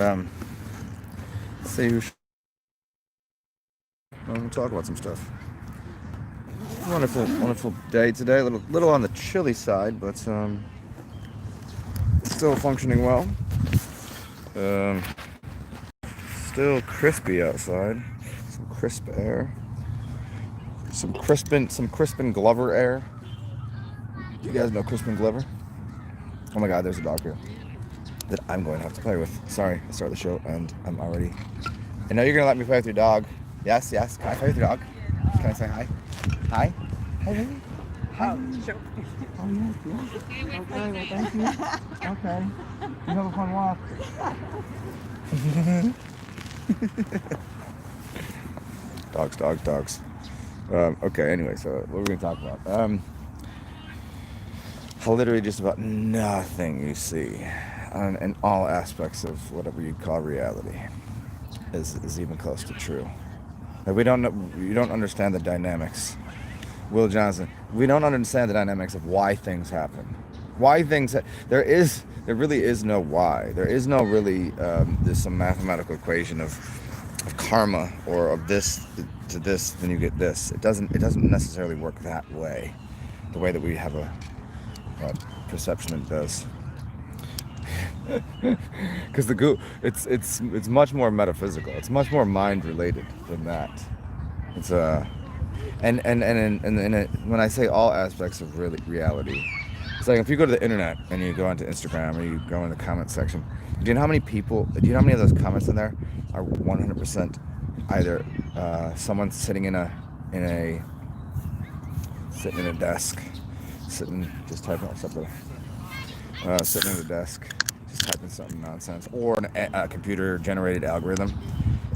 Um, see who. We'll talk about some stuff. Wonderful, wonderful day today. A little on the chilly side, but still functioning well. Um, Still crispy outside. Some crisp air. Some Crispin Glover air. You guys know Crispin Glover? Oh my God, there's a dog here that I'm going to have to play with. Sorry, I started the show and I'm already. I know you're gonna let me play with your dog. Yes, yes. Can I play with your dog? Can I say hi? Hi. Hi, baby. Hi. Sure. Oh yes, yes. Okay, well thank you. Okay. You have a fun walk. Dogs, dogs, dogs. Okay, anyway, so what we're we gonna talk about? Literally just about nothing you see in all aspects of whatever you call reality is even close to true. Like we don't know, you don't understand the dynamics. Will Johnson, we don't understand the dynamics of why things happen. Why things there really is no why. There is no really there's some mathematical equation of karma or of this to this, then you get this. It doesn't necessarily work that way. The way that we have a perception it does. Because it's much more metaphysical. It's much more mind related than that. It's when I say all aspects of reality, it's like if you go to the internet and you go onto Instagram or you go in the comment section, do you know how many people? Do you know how many of those comments in there are 100% either someone sitting in a desk, just typing out something, sitting at a desk, just typing something nonsense, or a computer generated algorithm,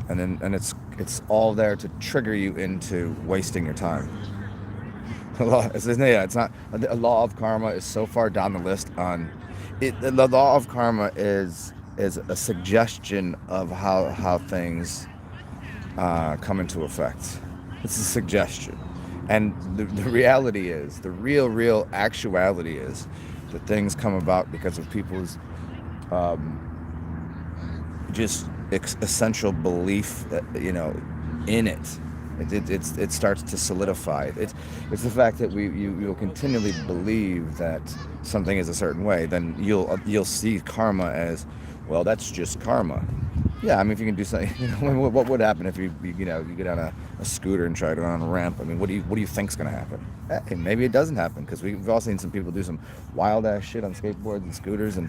and it's all there to trigger you into wasting your time. It's not a law of karma is so far down the list on it. The law of karma is a suggestion of how things come into effect. It's a suggestion, and the reality is the real actuality is that things come about because of people's just essential belief that, in it. It starts to solidify. It's the fact that you'll continually believe that something is a certain way. Then you'll see karma as, well, that's just karma. Yeah, I mean, if you can do something, what would happen if you get on a scooter and try to go on a ramp? I mean, what do you think's gonna happen? Hey, maybe it doesn't happen because we've all seen some people do some wild ass shit on skateboards and scooters, and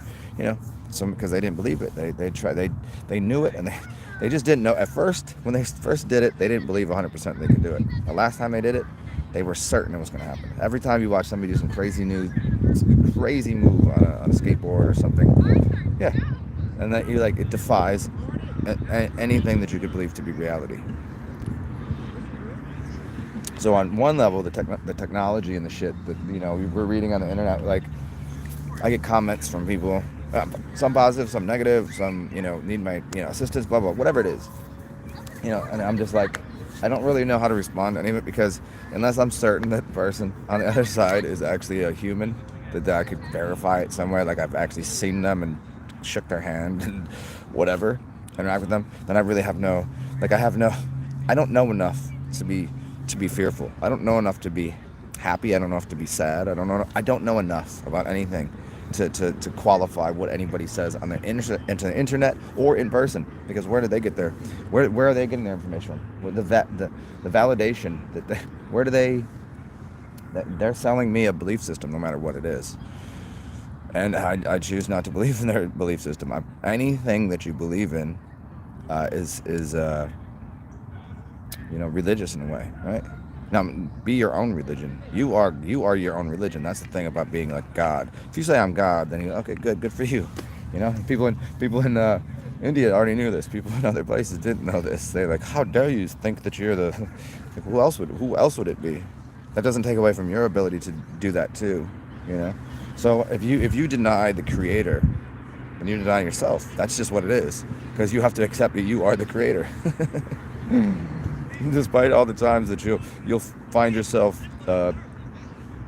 some because they didn't believe it. They knew it, and they just didn't know at first. When they first did it, they didn't believe 100% they could do it. The last time they did it, they were certain it was going to happen. Every time you watch somebody do some crazy move on a skateboard or something, yeah, and that you like, it defies anything that you could believe to be reality. So on one level, the technology and the shit that we're reading on the internet, like I get comments from people, some positive, some negative, some need my assistance, blah blah, whatever it is, and I'm just like, I don't really know how to respond to any of it because unless I'm certain that the person on the other side is actually a human, that I could verify it somewhere, like I've actually seen them and shook their hand and whatever, interact with them, then I really have no, like I don't know enough to be fearful. I don't know enough to be happy. I don't know enough to be sad. I don't know enough about anything to qualify what anybody says on the internet or in person. Because where do they get where are they getting their information from? The validation where do they're selling me a belief system no matter what it is. And I choose not to believe in their belief system. Anything that you believe in is religious in a way, right? Now, be your own religion. You are your own religion. That's the thing about being like God. If you say I'm God, then okay, good for you. People in India already knew this. People in other places didn't know this. They're like, how dare you think that you're the? Like, who else would it be? That doesn't take away from your ability to do that too. So if you deny the Creator, then you deny yourself. That's just what it is. Because you have to accept that you are the Creator. Despite all the times that you'll find yourself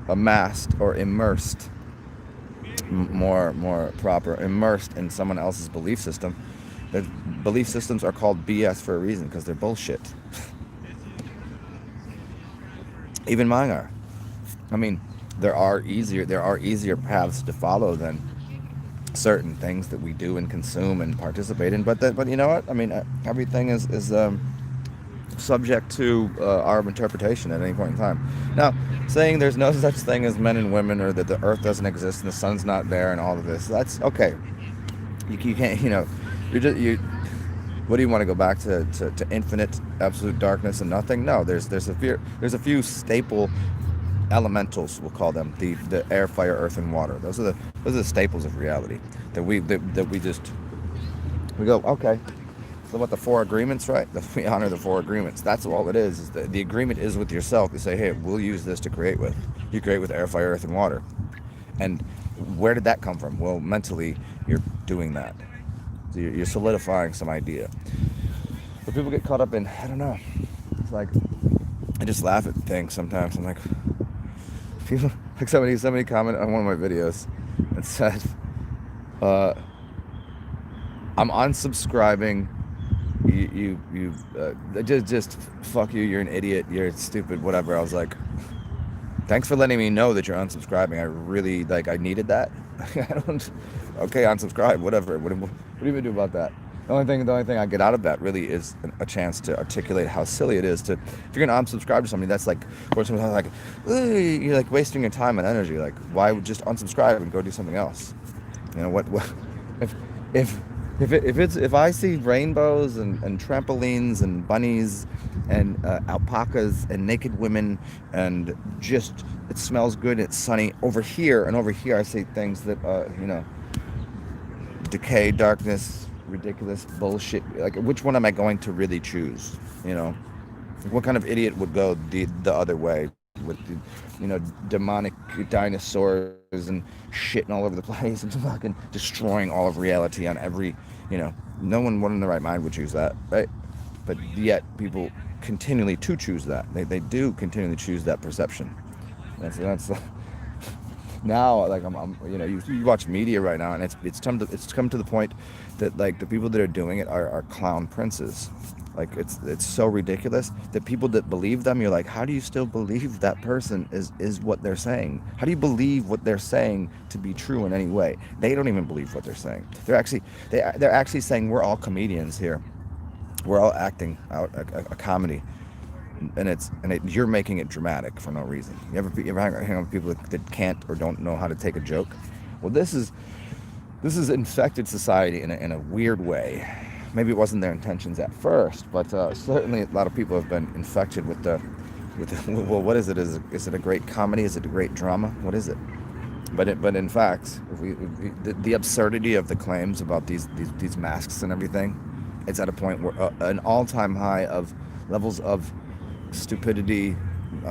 amassed or immersed, more proper, immersed in someone else's belief system, Their belief systems are called BS for a reason, because they're bullshit. Even mine are. I mean, there are easier paths to follow than certain things that we do and consume and participate in. But you know what? I mean, everything is subject to our interpretation at any point in time. Now, saying there's no such thing as men and women, or that the earth doesn't exist and the sun's not there, and all of this, that's okay. You can't, you're just you. What do you want to go back to infinite absolute darkness and nothing? No, there's a few staple elementals, we'll call them, the air, fire, earth, and water. Those are the staples of reality that we go, okay. So what, the four agreements, right? That we honor the four agreements. That's all it is the agreement is with yourself. You say, hey, we'll use this to create with. You create with air, fire, earth, and water. And where did that come from? Well, mentally, you're doing that. So you're solidifying some idea. But people get caught up in, I don't know. It's like, I just laugh at things sometimes. I'm like, people, like somebody commented on one of my videos and said, I'm unsubscribing. Just fuck you. You're an idiot. You're stupid. Whatever. I was like, thanks for letting me know that you're unsubscribing. I really I needed that. I don't. Okay, unsubscribe. Whatever. What do you even do about that? The only thing I get out of that really is a chance to articulate how silly it is to, if you're gonna unsubscribe to somebody, that's like, or sometimes like, you're like wasting your time and energy. Like, why would just unsubscribe and go do something else? What if if if I see rainbows and trampolines and bunnies and alpacas and naked women, and just it smells good, it's sunny over here, and over here I see things that decay, darkness, ridiculous bullshit. Like, which one am I going to really choose? What kind of idiot would go the other way with demonic dinosaurs and shitting all over the place and fucking destroying all of reality on every, no one in the right mind would choose that, right? But yet people continually to choose that. They do continually choose that perception. That's now, like, you watch media right now, and it's come to the point that, like, the people that are doing it are clown princes. Like, it's so ridiculous that people that believe them, you're like, how do you still believe that person is what they're saying? How do you believe what they're saying to be true in any way? They don't even believe what they're saying. They're actually saying we're all comedians here. We're all acting out a comedy. And you're making it dramatic for no reason. You ever hang out with people that can't or don't know how to take a joke? Well, this is infected society in a weird way. Maybe it wasn't their intentions at first, but certainly a lot of people have been infected with well, what is it? Is it a great comedy? Is it a great drama? What is it? But in fact, the absurdity of the claims about these masks and everything, it's at a point where an all-time high of levels of stupidity,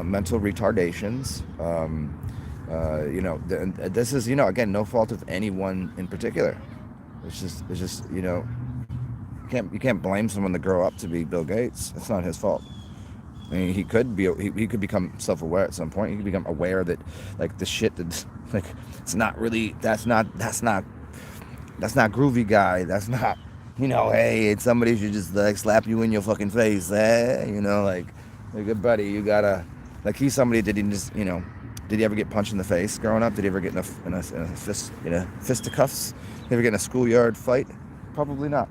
mental retardations. This is, again, no fault of anyone in particular. It's just you can't blame someone to grow up to be Bill Gates. It's not his fault. I mean, he could become self-aware at some point. He could become aware that, like, the shit that's, like, it's not really, that's not groovy, guy. That's not, hey, it's somebody should just, like, slap you in your fucking face, like good buddy, you gotta, like, he's somebody that didn't just, did he ever get punched in the face growing up? Did he ever get in a fisticuffs? Did he ever get in a schoolyard fight? Probably not.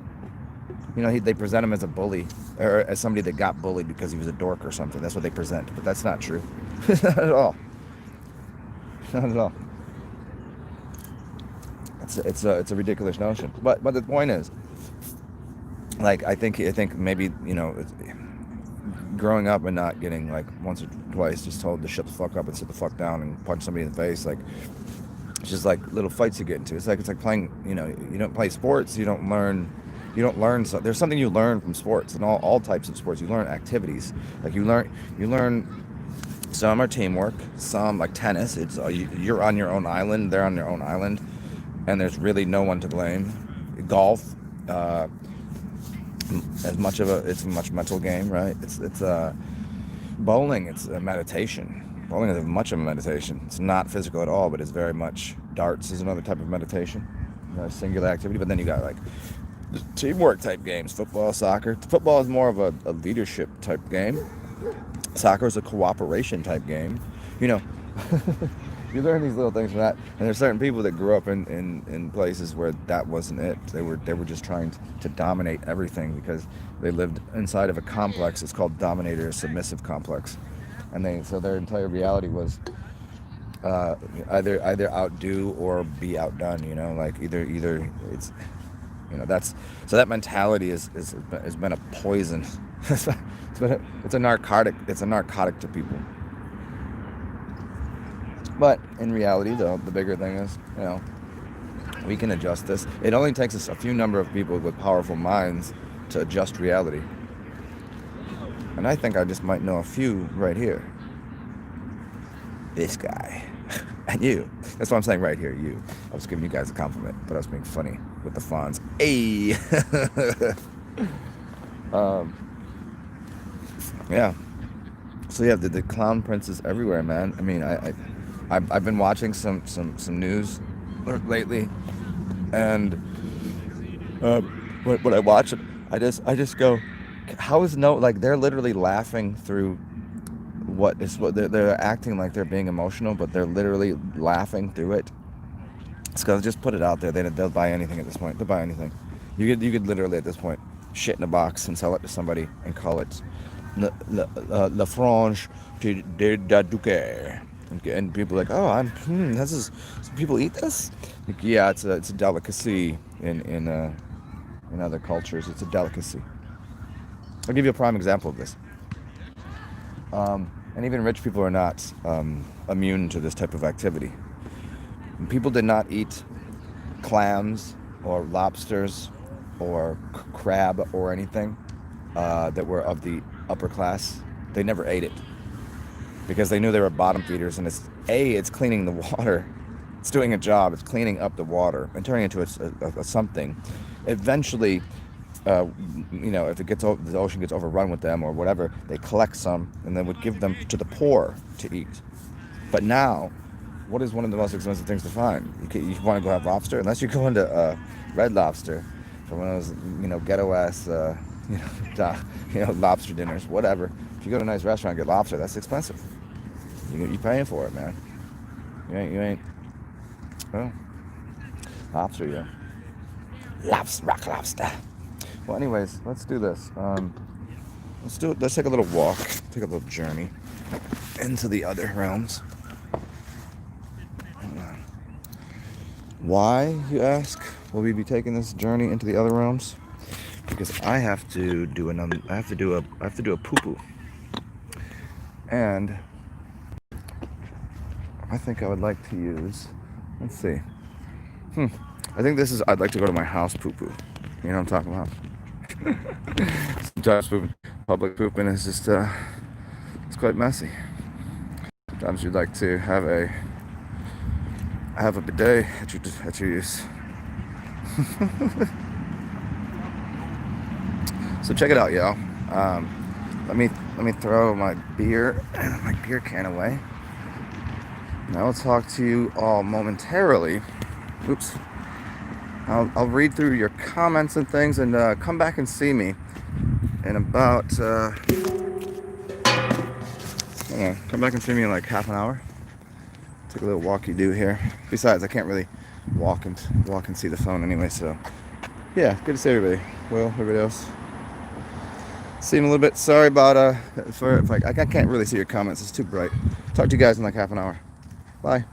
They present him as a bully, or as somebody that got bullied because he was a dork or something. That's what they present, but that's not true. Not at all. Not at all. It's a ridiculous notion. But the point is, like, I think maybe, growing up and not getting, like, once or twice just told to shut the fuck up and sit the fuck down and punch somebody in the face, like, it's just like little fights you get into. It's like playing, you don't play sports, you don't learn. So there's something you learn from sports, and all types of sports. You learn activities. Like, you learn. Some are teamwork. Some, like tennis, it's you're on your own island. They're on their own island, and there's really no one to blame. Golf, it's a much mental game, right? It's bowling. It's a meditation. Bowling is much of a meditation. It's not physical at all, but it's very much. Darts is another type of meditation, singular activity. But then you got, like, teamwork type games. Football, soccer. Football is more of a leadership type game. Soccer is a cooperation type game. You know, you learn these little things from that. And there's certain people that grew up in places where that wasn't it. They were just trying to dominate everything because they lived inside of a complex. It's called dominator submissive complex, and so their entire reality was either outdo or be outdone. You know, like either it's, you know, that's, so that mentality has been a poison. It's a narcotic. It's a narcotic to people. But in reality, though, the bigger thing is, you know, we can adjust this. It only takes us a few number of people with powerful minds to adjust reality. And I think I just might know a few right here. This guy. And you. That's what I'm saying right here, you. I was giving you guys a compliment, but I was being funny with the fawns. Hey! Yeah. So yeah, the clown princes everywhere, man. I mean, I've been watching some news lately, and when I watch it, I just go, how is like they're literally laughing through what they're acting like they're being emotional, but they're literally laughing through it. It's because just put it out there. They'll buy anything at this point. They'll buy anything. You could literally at this point shit in a box and sell it to somebody and call it La Frange de Duque. And people are like, oh, this is, people eat this? Like, yeah, it's a delicacy in other cultures. It's a delicacy. I'll give you a prime example of this. And even rich people are not immune to this type of activity. People did not eat clams or lobsters or crab or anything that were of the upper class. They never ate it because they knew they were bottom feeders, and it's cleaning the water. It's doing a job. It's cleaning up the water and turning it into a something. Eventually, you know, if the ocean gets overrun with them or whatever, they collect some and then would give them to the poor to eat. But now, what is one of the most expensive things to find? You want to go have lobster, unless you go into Red Lobster for one of those, you know, ghetto ass, lobster dinners, whatever. If you go to a nice restaurant and get lobster, that's expensive. You're paying for it, man. You ain't. Well, lobster, yeah. Rock lobster. Well, anyways, let's do this. Let's take a little walk, take a little journey into the other realms. Why, you ask, will we be taking this journey into the other realms? Because I have to do a poo-poo. And I think I would like to use, let's see. I think I'd like to go to my house poo-poo. You know what I'm talking about? Sometimes public pooping is just, it's quite messy. Sometimes you'd like to have a bidet at your use. So check it out, y'all. Let me throw my beer can away. Now I'll talk to you all momentarily. Oops. I'll read through your comments and things, and come back and see me in about come back and see me in like half an hour. Take a little walkie-do here. Besides, I can't really walk and see the phone anyway, so yeah, good to see everybody. Will, everybody else. See you in a little bit. Sorry about I can't really see your comments. It's too bright. Talk to you guys in like half an hour. Bye.